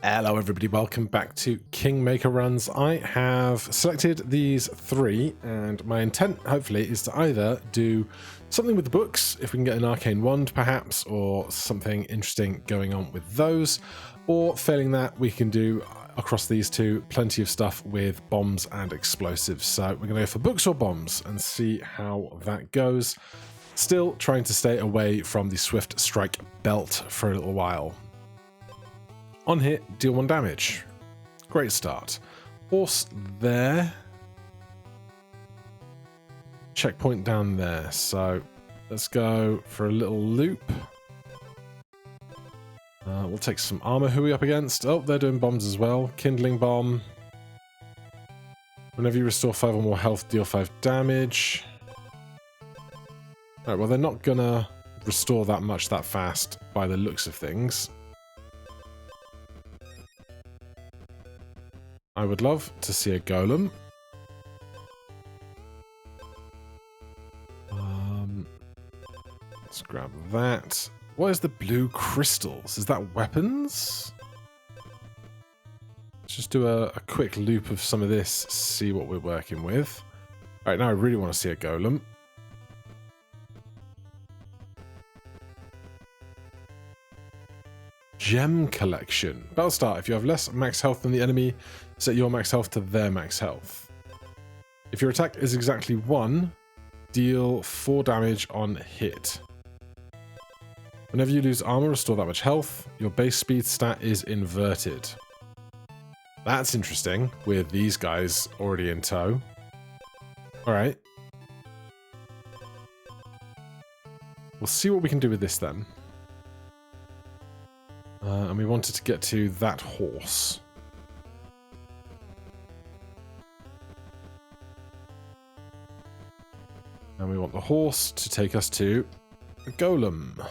Hello everybody, welcome back to Kingmaker Runs. I have selected these three, and my intent, hopefully, is to either do something with the books, if we can get an arcane wand perhaps, or something interesting going on with those, or failing that, we can do, across these two, plenty of stuff with bombs and explosives. So we're going to go for books or bombs and see how that goes. Still trying to stay away from the Swift Strike belt for a little while. On hit, deal 1 damage. Great start. Horse there. Checkpoint down there. So let's go for a little loop. We'll take some armor. Who are we up against? Oh, they're doing bombs as well. Kindling bomb. Whenever you restore 5 or more health, deal 5 damage. Alright, well they're not gonna restore that much that fast by the looks of things. I would love to see a golem. Let's grab that. What is the blue crystals? Is that weapons? Let's just do a quick loop of some of this, see what we're working with. Alright, now I really want to see a golem. Gem collection. Battle start. If you have less max health than the enemy, set your max health to their max health. If your attack is exactly 1, deal 4 damage on hit. Whenever you lose armor, restore that much health. Your base speed stat is inverted. That's interesting, with these guys already in tow. Alright. We'll see what we can do with this then. And we wanted to get to that horse. And we want the horse to take us to the golem.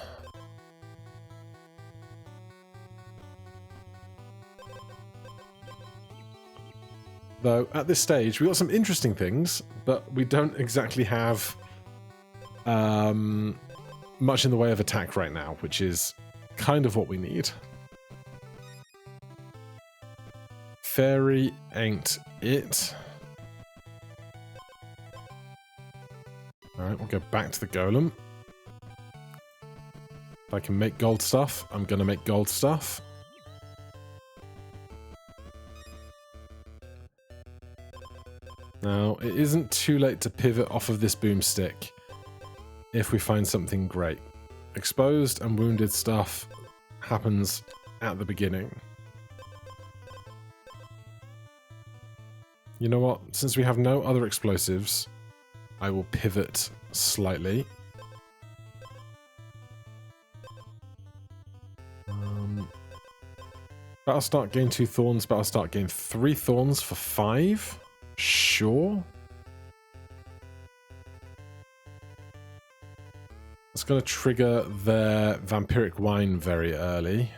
Though, at this stage, we've got some interesting things, but we don't exactly have much in the way of attack right now, which is kind of what we need. Fairy ain't it. Alright, we'll go back to the golem. If I can make gold stuff, I'm gonna make gold stuff. Now, it isn't too late to pivot off of this boomstick if we find something great. Exposed and wounded stuff happens at the beginning. You know what? Since we have no other explosives, I will pivot slightly. Battle start, gain 2 thorns. Battle start, gain 3 thorns for 5. Sure. It's going to trigger their vampiric wine very early.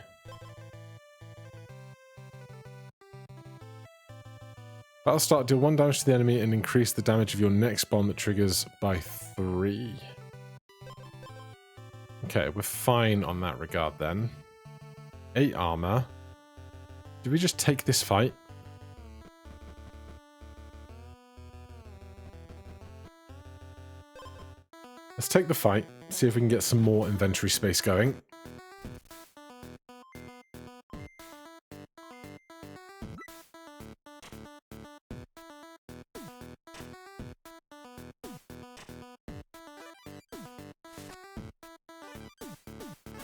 Battle start, deal 1 damage to the enemy and increase the damage of your next bomb that triggers by 3. Okay, we're fine on that regard then. 8 armor. Do we just take this fight? Let's take the fight, see if we can get some more inventory space going.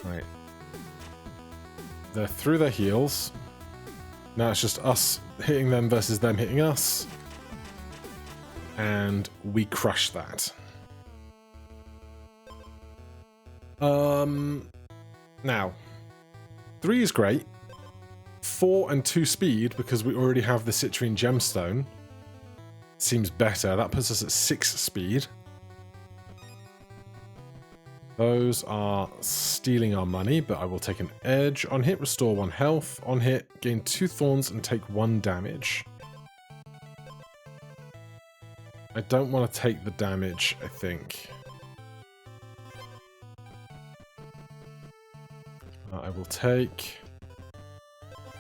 Right. They're through their heals. Now it's just us hitting them versus them hitting us. And we crush that. Now, 3 is great. 4 and 2 speed, because we already have the citrine gemstone, seems better. That puts us at 6 speed. Those are stealing our money, but I will take an edge. On hit, restore 1 health. On hit, gain 2 thorns and take 1 damage. I don't want to take the damage, I think. I will take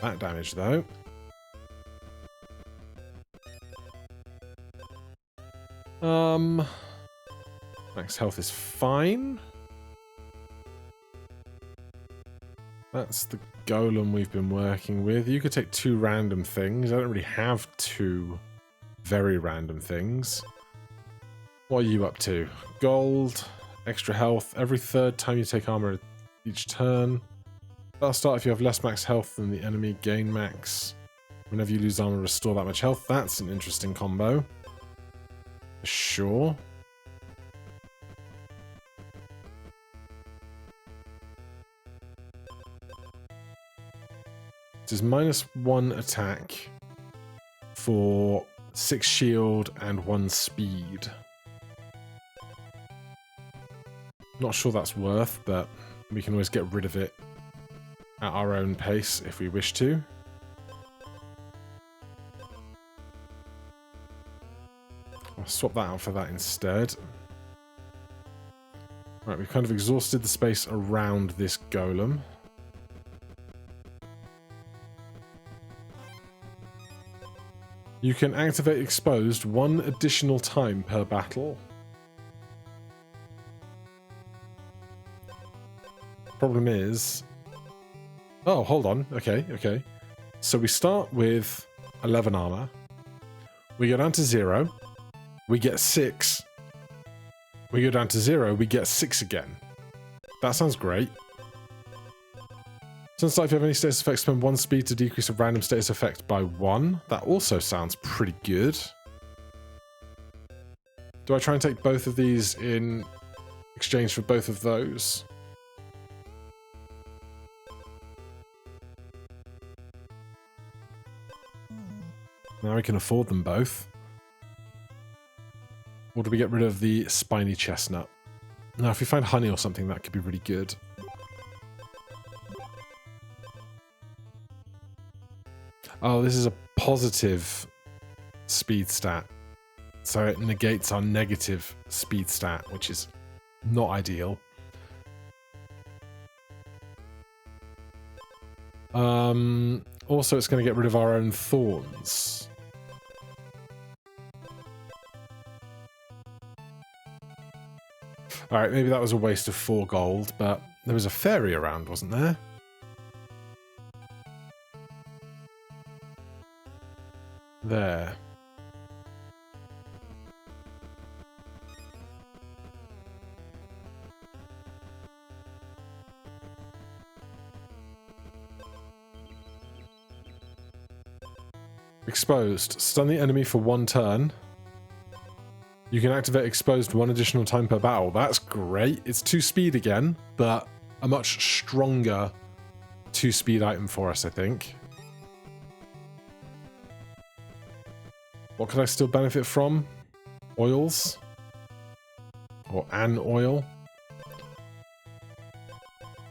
that damage, though. Max health is fine. That's the golem we've been working with. You could take 2 random things. I don't really have 2 very random things. What are you up to? Gold, extra health. Every 3rd time you take armor each turn. That'll start if you have less max health than the enemy. Gain max. Whenever you lose armor, restore that much health. That's an interesting combo. Sure. It is -1 attack for 6 shield and 1 speed. Not sure that's worth, but we can always get rid of it at our own pace if we wish to. I'll swap that out for that instead. Right, we've kind of exhausted the space around this golem. You can activate exposed 1 additional time per battle. Problem is... Oh, hold on. Okay. So we start with 11 armor. We go down to 0. We get 6. We go down to 0. We get 6 again. That sounds great. Since if you have any status effects, spend 1 speed to decrease a random status effect by 1. That also sounds pretty good. Do I try and take both of these in exchange for both of those? Now we can afford them both. Or do we get rid of the spiny chestnut? Now, if we find honey or something, that could be really good. Oh, this is a positive speed stat. So it negates our negative speed stat, which is not ideal. Also, it's going to get rid of our own thorns. Alright, maybe that was a waste of 4 gold, but there was a fairy around, wasn't there? There. Exposed. Stun the enemy for 1 turn. You can activate exposed 1 additional time per battle. That's great. It's 2 speed again, but a much stronger 2 speed item for us, I think. What could I still benefit from? Oils? Or an oil?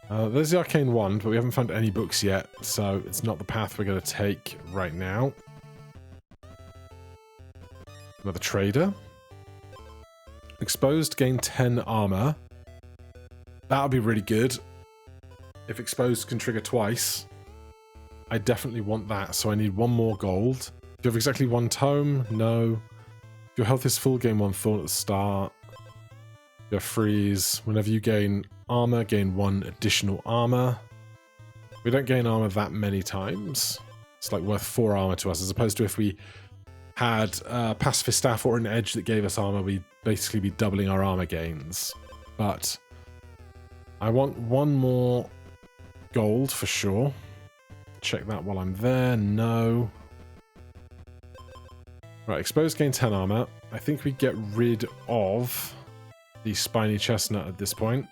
There's the arcane wand, but we haven't found any books yet, so it's not the path we're going to take right now. Another trader. Exposed, gain 10 armor. That'll be really good. If exposed can trigger twice, I definitely want that, so I need 1 more gold. Do you have exactly 1 tome? No. Your health is full, gain 1 thorn at the start. You have freeze. Whenever you gain armor, gain 1 additional armor. We don't gain armor that many times. It's like worth 4 armor to us, as opposed to if we had a pacifist staff or an edge that gave us armor, we'd basically be doubling our armor gains. But I want 1 more gold for sure. Check that while I'm there. No. Right, exposed, gain 10 armor. I think we get rid of the spiny chestnut at this point.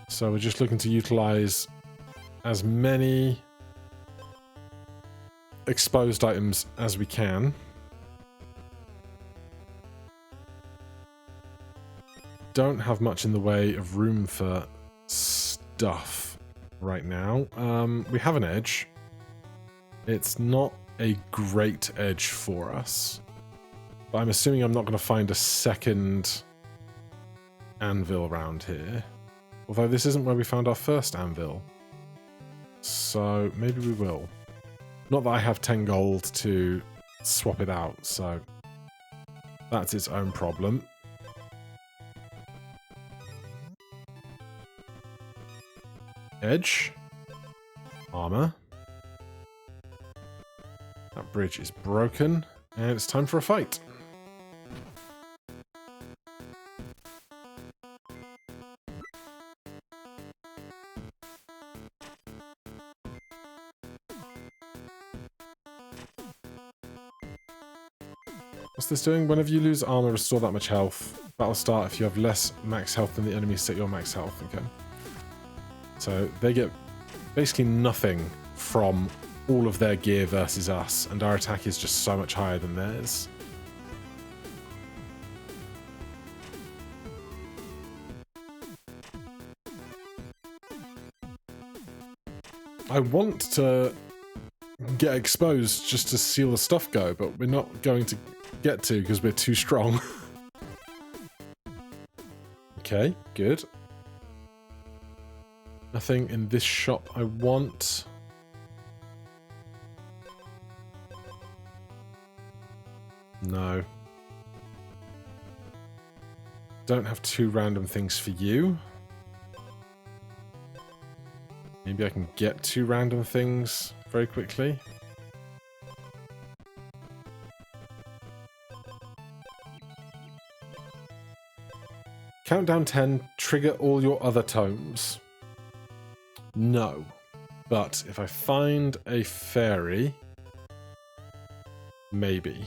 So we're just looking to utilize as many exposed items as we can. Don't have much in the way of room for stuff right now. We have an edge. It's not a great edge for us. But I'm assuming I'm not going to find a second anvil around here. Although this isn't where we found our first anvil. So maybe we will. Not that I have 10 gold to swap it out, so that's its own problem. Edge. Armor. That bridge is broken, and it's time for a fight. What's this doing? Whenever you lose armor, restore that much health. Battle start if you have less max health than the enemy, set your max health. Okay. So they get basically nothing from all of their gear versus us, and our attack is just so much higher than theirs. I want to get exposed just to see all the stuff go, but we're not going to get to because we're too strong. Okay, good. Nothing in this shop I want. No. Don't have 2 random things for you. Maybe I can get 2 random things very quickly. Countdown 10, trigger all your other tomes. No. But if I find a fairy, maybe.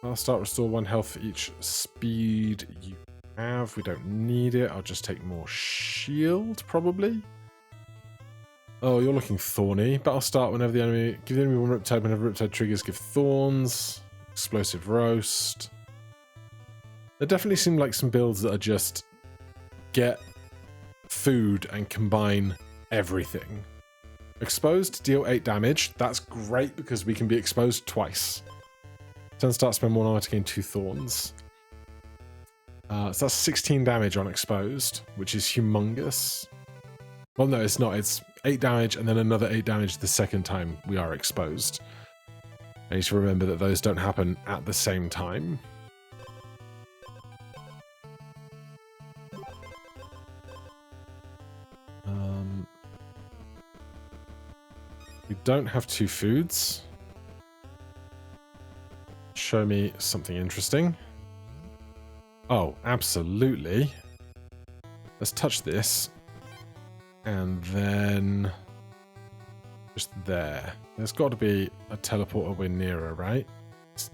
I'll start restore 1 health for each speed you have. We don't need it. I'll just take more shield, probably. Oh, you're looking thorny. Battle start whenever the enemy... Give the enemy 1 Riptide whenever Riptide triggers. Give thorns. Explosive roast. There definitely seem like some builds that are just... Get food and combine everything. Exposed, deal 8 damage. That's great because we can be exposed twice. Turn start, spend 1 armor to gain 2 thorns. So that's 16 damage on exposed, which is humongous. Well, no, it's not. It's 8 damage and then another 8 damage the second time we are exposed. I need to remember that those don't happen at the same time. We don't have 2 foods. Show me something interesting. Oh, absolutely. Let's touch this. And then... just there. There's got to be a teleporter we're nearer, right? It's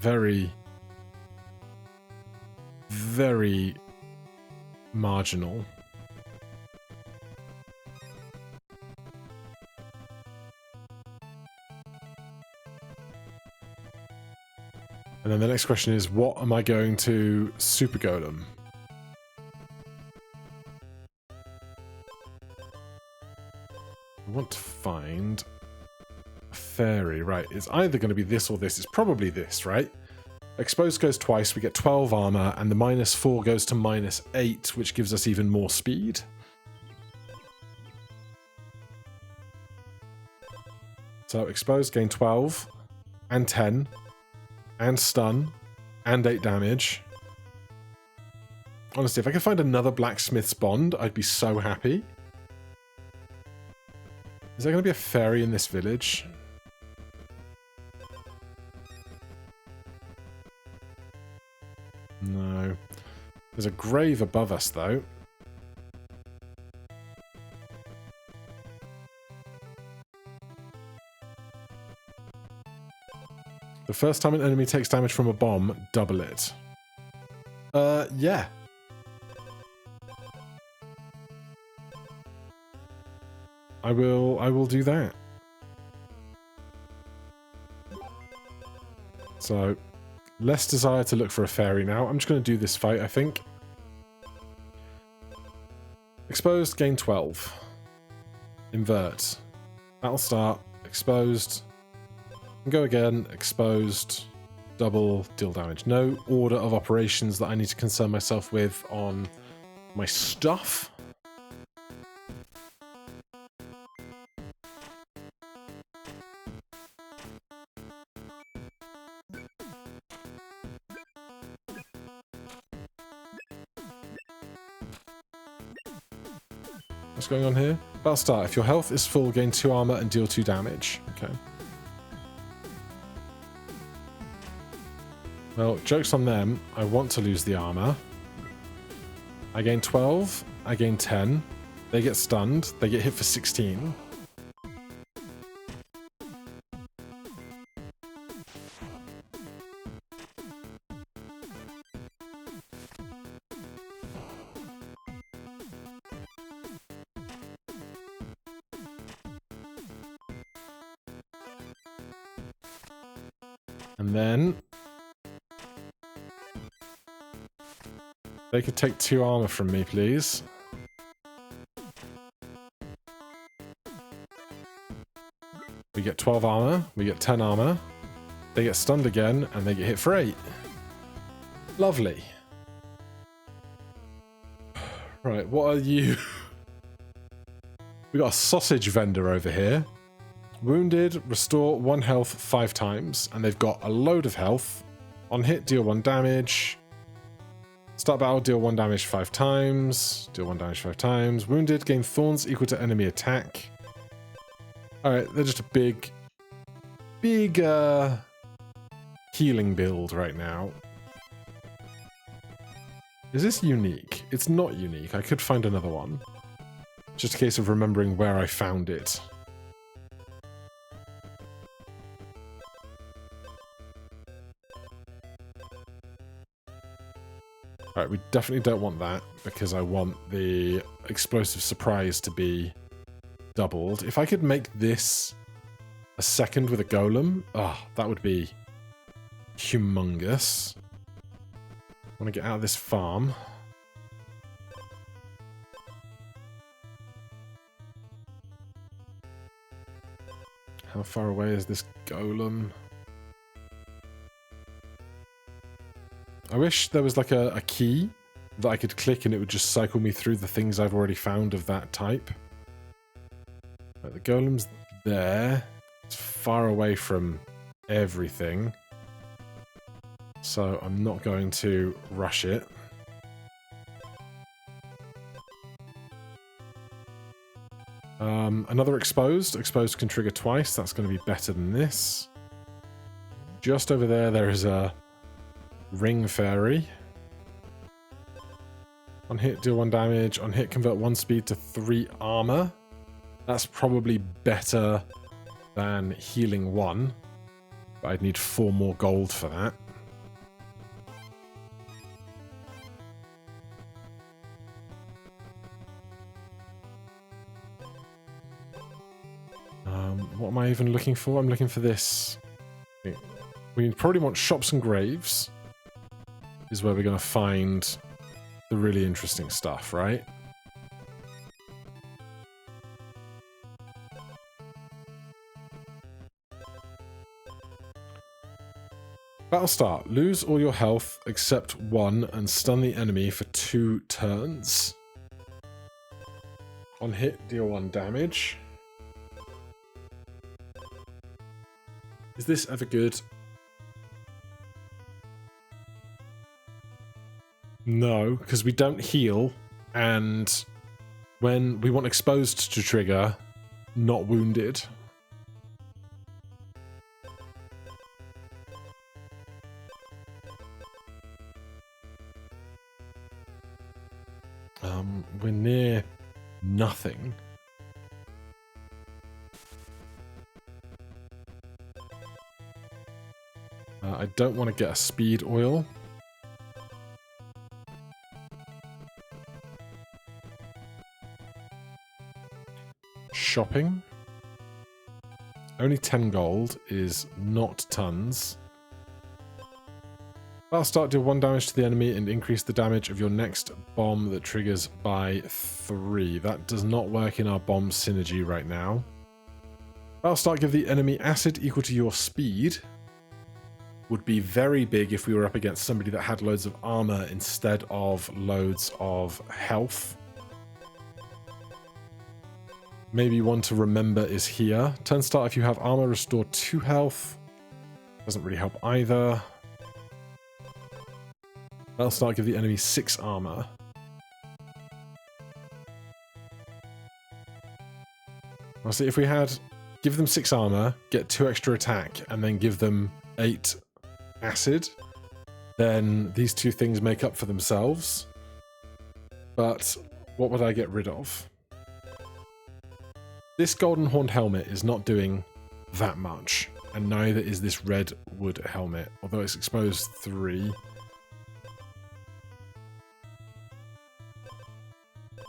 very... very... marginal. And then the next question is, what am I going to super golem? I want to find a fairy. Right, it's either going to be this or this. It's probably this, right? Exposed goes twice, we get 12 armor, and the -4 goes to -8, which gives us even more speed. So exposed, gain 12, and 10, and stun, and 8 damage. Honestly, if I could find another blacksmith's bond, I'd be so happy. Is there going to be a fairy in this village? No. There's a grave above us, though. The first time an enemy takes damage from a bomb, double it. Yeah. I will do that. So, less desire to look for a fairy now. I'm just going to do this fight, I think. Exposed, gain 12. Invert. Battle start. Exposed. Go again, exposed, double, deal damage. No order of operations that I need to concern myself with on my stuff. What's going on here? Battle start. If your health is full, gain 2 armor and deal 2 damage. Okay. Well, joke's on them. I want to lose the armor. I gain 12. I gain 10. They get stunned. They get hit for 16. And then they could take 2 armor from me, please. We get 12 armor, we get 10 armor. They get stunned again, and they get hit for 8. Lovely. Right, what are you? We got a sausage vendor over here. Wounded, restore 1 health 5 times, and they've got a load of health. On hit, deal 1 damage. Start battle, deal 1 damage 5 times. Deal 1 damage 5 times. Wounded, gain thorns equal to enemy attack. Alright, they're just a big healing build right now. Is this unique? It's not unique. I could find another one. Just a case of remembering where I found it. Alright, we definitely don't want that, because I want the explosive surprise to be doubled. If I could make this a second with a golem, that would be humongous. I want to get out of this farm. How far away is this golem? I wish there was like a key that I could click and it would just cycle me through the things I've already found of that type. Right, the golem's there. It's far away from everything. So I'm not going to rush it. Another exposed. Exposed can trigger twice. That's going to be better than this. Just over there, there is a ring fairy. On hit, deal 1 damage. On hit, convert 1 speed to 3 armor. That's probably better than healing 1. But I'd need 4 more gold for that. What am I even looking for? I'm looking for this. We probably want shops and graves. Is where we're going to find the really interesting stuff, right? Battle start. Lose all your health except 1 and stun the enemy for 2 turns. On hit, deal 1 damage. Is this ever good? No, because we don't heal, and when we want exposed to trigger, not wounded. We're near nothing. I don't want to get a speed oil. Shopping. Only 10 gold is not tons. Battle start, deal 1 damage to the enemy and increase the damage of your next bomb that triggers by 3. That does not work in our bomb synergy right now. Battle start, give the enemy acid equal to your speed. Would be very big if we were up against somebody that had loads of armor instead of loads of health. Maybe one to remember is here. Turn start, if you have armor, restore 2 health. Doesn't really help either. Battle start, give the enemy 6 armor. Well, see, if we had give them 6 armor, get 2 extra attack, and then give them 8 acid, then these 2 things make up for themselves. But what would I get rid of? This golden horned helmet is not doing that much, and neither is this red wood helmet, although it's exposed 3. Do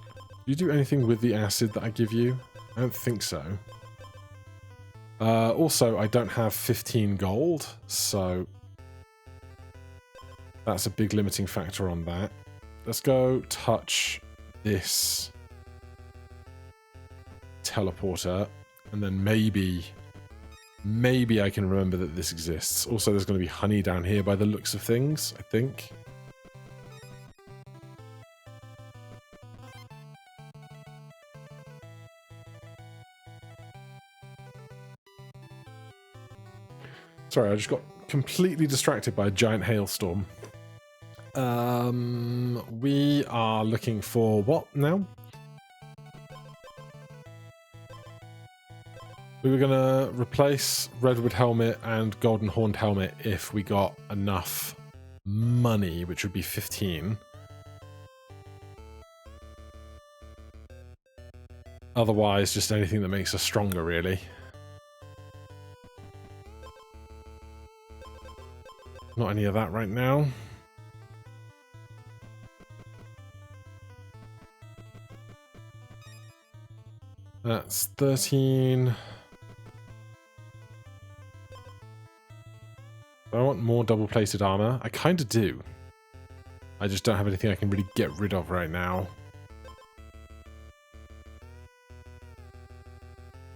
you do anything with the acid that I give you? I don't think so. Also, I don't have 15 gold, so that's a big limiting factor on that. Let's go touch this teleporter, and then maybe I can remember that this exists. Also, there's going to be honey down here by the looks of things, I think. Sorry, I just got completely distracted by a giant hailstorm. We are looking for what now? We were going to replace Redwood Helmet and Golden Horned Helmet if we got enough money, which would be 15. Otherwise, just anything that makes us stronger, really. Not any of that right now. That's 13. I want more double-plated armor. I kind of do. I just don't have anything I can really get rid of right now.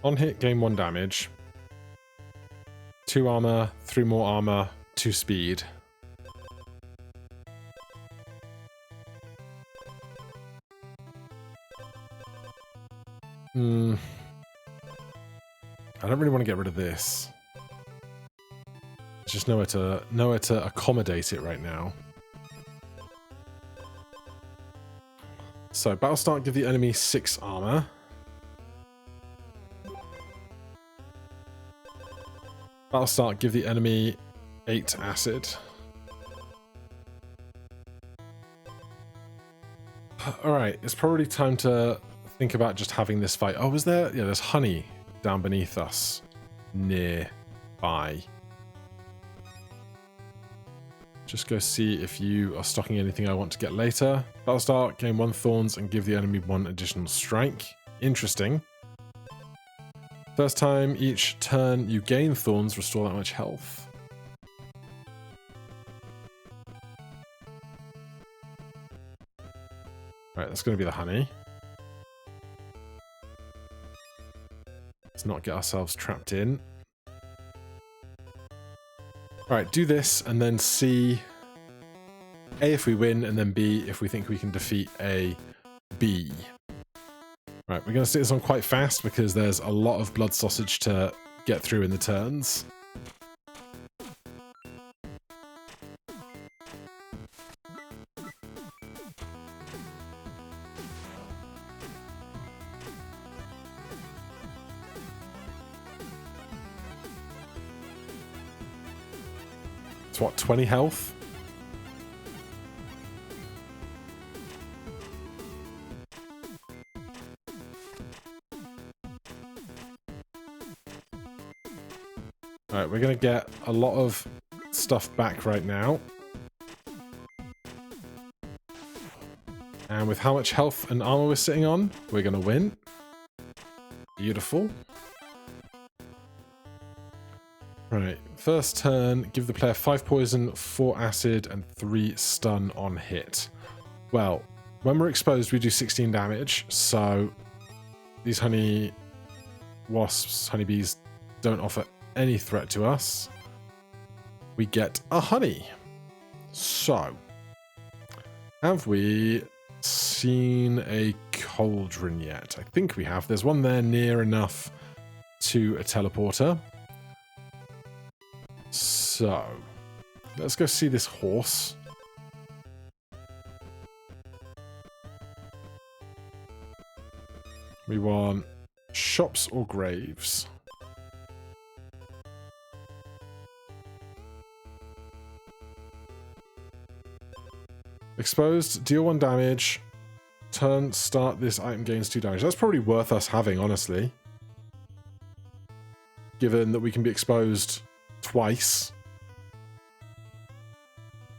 On hit, gain 1 damage. 2 armor, 3 more armor, 2 speed. I don't really want to get rid of this. There's just nowhere to accommodate it right now. So, battle start, give the enemy 6 armor. Battle start, give the enemy 8 acid. Alright, it's probably time to think about just having this fight. Oh, was there? Yeah, there's honey down beneath us. Nearby. Just go see if you are stocking anything I want to get later. Battle start, gain 1 thorns and give the enemy 1 additional strike. Interesting. First time each turn you gain thorns, restore that much health. Right, that's going to be the honey. Let's not get ourselves trapped in. Alright, do this and then see A, if we win, and then B, if we think we can defeat A, B. Right, we're going to stick this on quite fast because there's a lot of blood sausage to get through in the turns. It's what, 20 health? Alright, we're going to get a lot of stuff back right now. And with how much health and armor we're sitting on, we're going to win. Beautiful. Right, first turn, give the player 5 poison, 4 acid, and 3 stun on hit. Well, when we're exposed, we do 16 damage, so these honey wasps, honeybees, don't offer any threat to us, we get a honey. So, have we seen a cauldron yet? I think we have. There's one there near enough to a teleporter. So, let's go see this horse. We want shops or graves. Exposed, deal 1 damage. Turn, start, this item gains 2 damage. That's probably worth us having, honestly. Given that we can be exposed twice.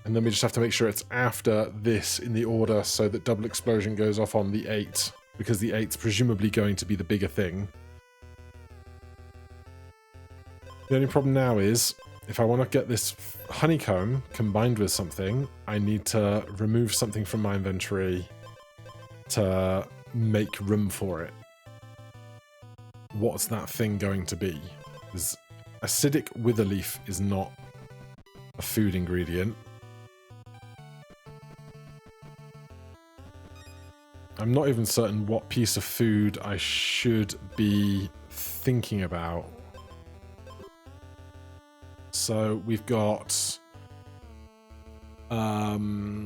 And then we just have to make sure it's after this in the order so that double explosion goes off on the 8. Because the 8's presumably going to be the bigger thing. The only problem now is, if I want to get this honeycomb combined with something, I need to remove something from my inventory to make room for it. What's that thing going to be? Because acidic wither leaf is not a food ingredient. I'm not even certain what piece of food I should be thinking about. So we've got... I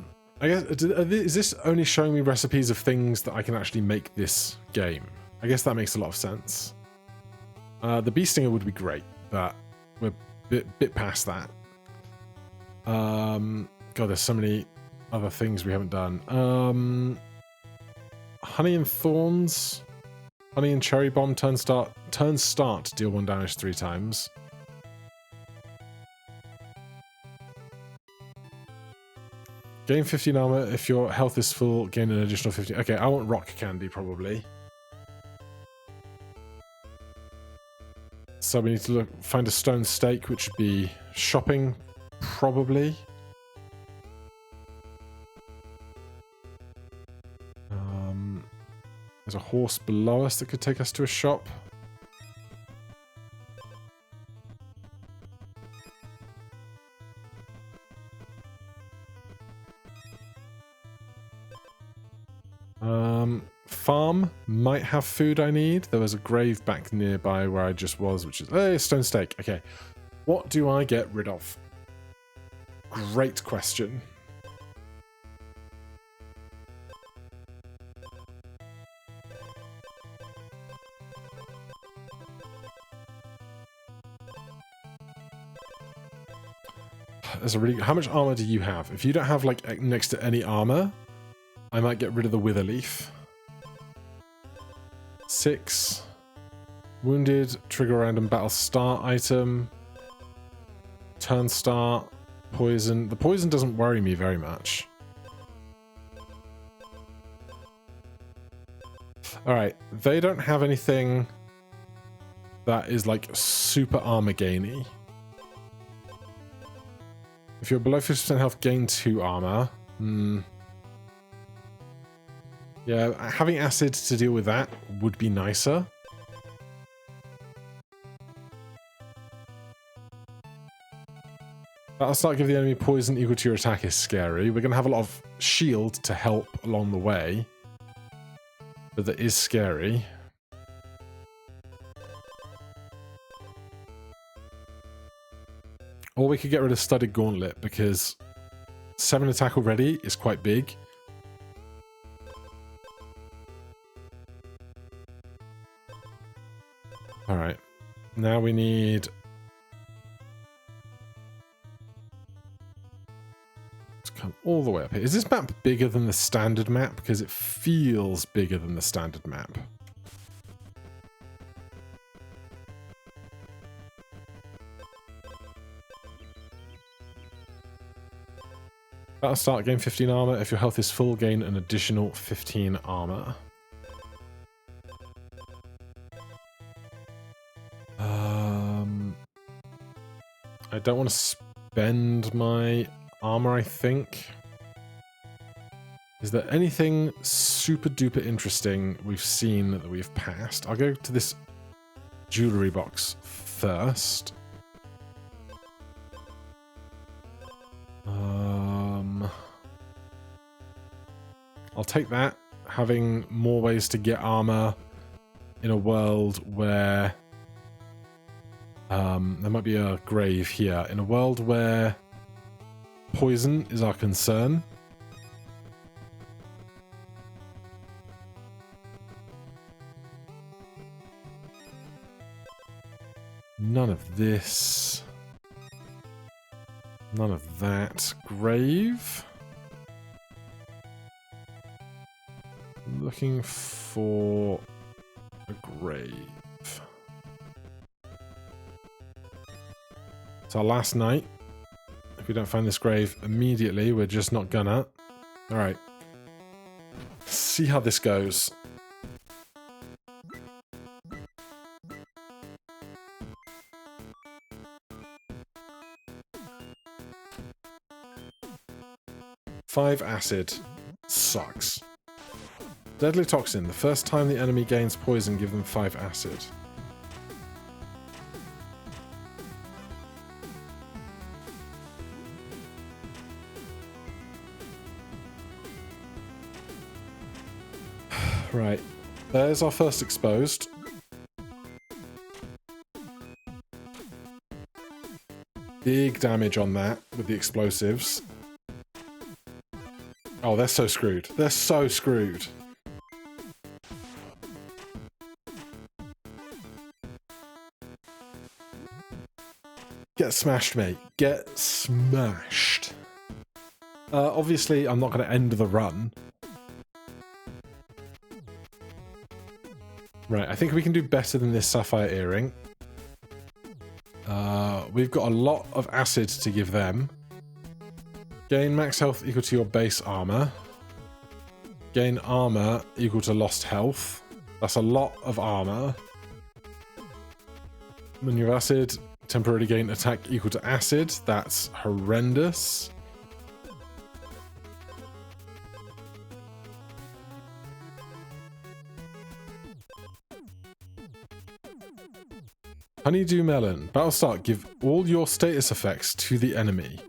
guess, is this only showing me recipes of things that I can actually make this game? I guess that makes a lot of sense. The bee stinger would be great, but we're a bit past that. God, there's so many other things we haven't done. Honey and thorns. Honey and cherry bomb. Turn start, deal 1 damage 3 times. Gain 15 armor. If your health is full, gain an additional 15. Okay, I want rock candy, probably. So we need to find a stone stake, which would be shopping, probably. There's a horse below us that could take us to a shop. Farm might have food I need. There was a grave back nearby where I just was, which is... Hey, stone stake. Okay. What do I get rid of? Great question. There's a really... How much armor do you have? If you don't have, like, next to any armor, I might get rid of the wither leaf. 6. Wounded. Trigger random battle start item. Turn start. Poison. The poison doesn't worry me very much. Alright. They don't have anything that is, like, super armor gainy. If you're below 50% health, gain 2 armor. Yeah, having acid to deal with that would be nicer. That'll start give the enemy poison equal to your attack is scary. We're going to have a lot of shield to help along the way. But that is scary. Or we could get rid of Studded Gauntlet, because 7 attack already is quite big. Alright. Now we need... Let's come all the way up here. Is this map bigger than the standard map? Because it feels bigger than the standard map. That'll start, gain 15 armor. If your health is full, gain an additional 15 armor. I don't want to spend my armor, I think. Is there anything super duper interesting we've seen that we've passed? I'll go to this jewelry box first. I'll take that. Having more ways to get armor in a world where there might be a grave here. In a world where poison is our concern. None of this. None of that. Grave. Looking for a grave. It's our last night. If we don't find this grave immediately, we're just not gonna. Alright. See how this goes. Five acid. Sucks. Deadly toxin. The first time the enemy gains poison, give them 5 acid. Right. There's our first exposed. Big damage on that with the explosives. Oh, they're so screwed. They're so screwed. Get smashed, mate. Get smashed. Obviously, I'm not going to end the run. Right, I think we can do better than this sapphire earring. We've got a lot of acid to give them. Gain max health equal to your base armor. Gain armor equal to lost health. That's a lot of armor. When you have acid, temporarily gain attack equal to acid. That's horrendous. Honeydew melon. Battle start. Give all your status effects to the enemy.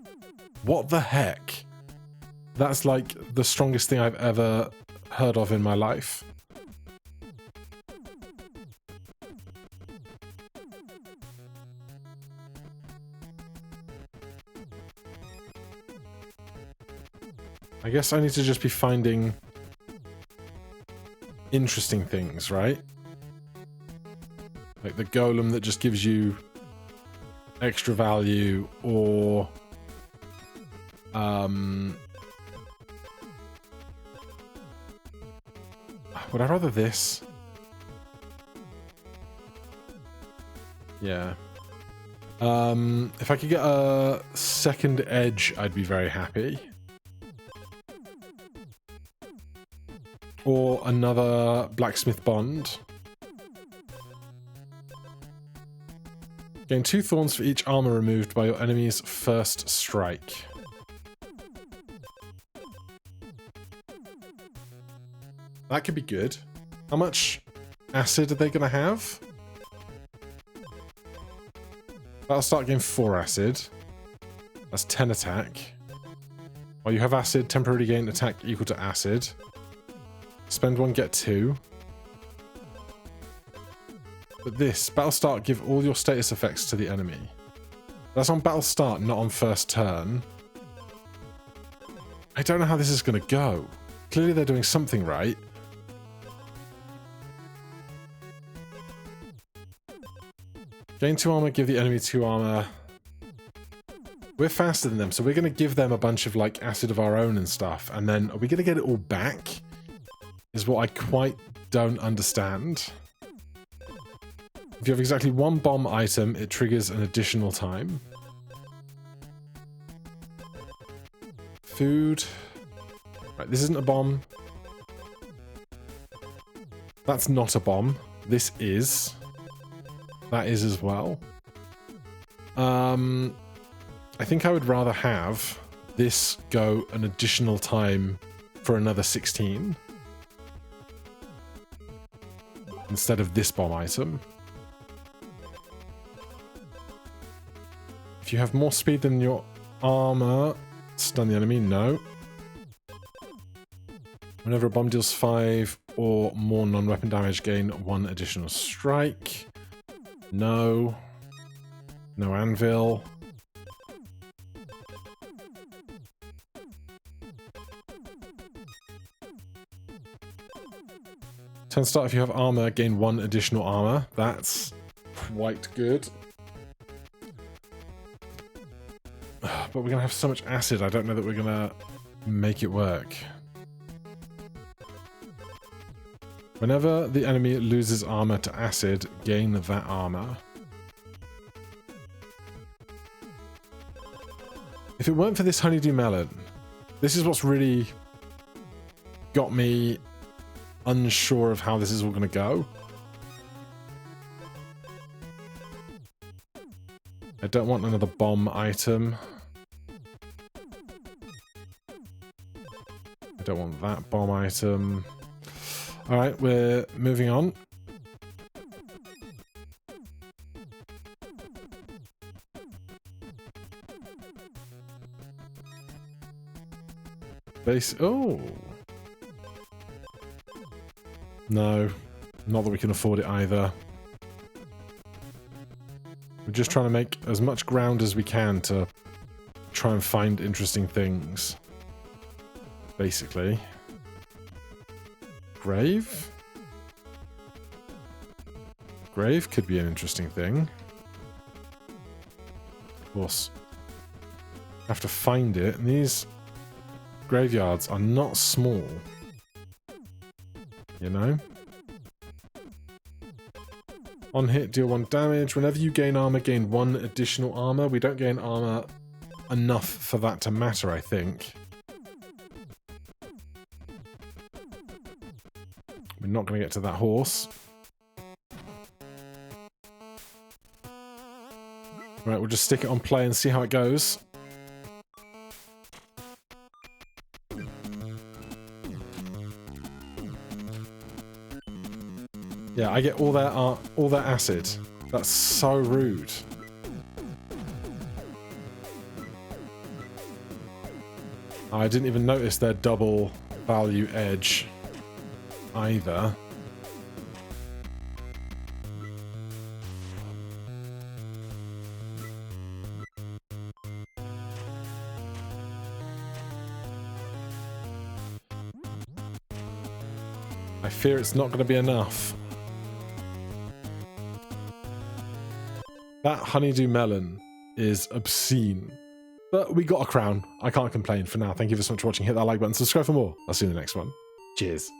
What the heck? That's like the strongest thing I've ever heard of in my life. I guess I need to just be finding interesting things, right? Like the golem that just gives you extra value, or would I rather this? Yeah. If I could get a second edge, I'd be very happy. Or another blacksmith bond. Gain 2 thorns for each armor removed by your enemy's first strike. That could be good. How much acid are they going to have? That'll start getting 4 acid. That's 10 attack. While you have acid, temporarily gain attack equal to acid. Spend 1, get 2. But this, battle start, give all your status effects to the enemy. That's on battle start, not on first turn. I don't know how this is going to go. Clearly they're doing something right. Gain 2 armor, give the enemy 2 armor. We're faster than them, so we're going to give them a bunch of like acid of our own and stuff. And then are we going to get it all back? Is what I quite don't understand. If you have exactly 1 bomb item, it triggers an additional time. Food. Right, this isn't a bomb. That's not a bomb. This is. That is as well. I think I would rather have this go an additional time for another 16. Instead of this bomb item. If you have more speed than your armor, stun the enemy. No. Whenever a bomb deals 5 or more non-weapon damage, gain 1 additional strike. No. No anvil. Turn start if you have armor, gain 1 additional armor. That's quite good. But we're going to have so much acid, I don't know that we're going to make it work. Whenever the enemy loses armor to acid, gain that armor. If it weren't for this honeydew melon, this is what's really got me unsure of how this is all going to go. I don't want another bomb item. I don't want that bomb item. Alright, we're moving on. Oh! No, not that we can afford it either. We're just trying to make as much ground as we can to try and find interesting things. Basically. Grave? Grave could be an interesting thing. Of course, have to find it, and these graveyards are not small. You know? On hit, deal 1 damage. Whenever you gain armor, gain 1 additional armor. We don't gain armor enough for that to matter, I think. We're not going to get to that horse. Right, we'll just stick it on play and see how it goes. Yeah, I get all that acid. That's so rude. I didn't even notice their double value edge either. I fear it's not going to be enough. That honeydew melon is obscene. But we got a crown. I can't complain for now. Thank you so much for watching. Hit that like button, subscribe for more. I'll see you in the next one. Cheers.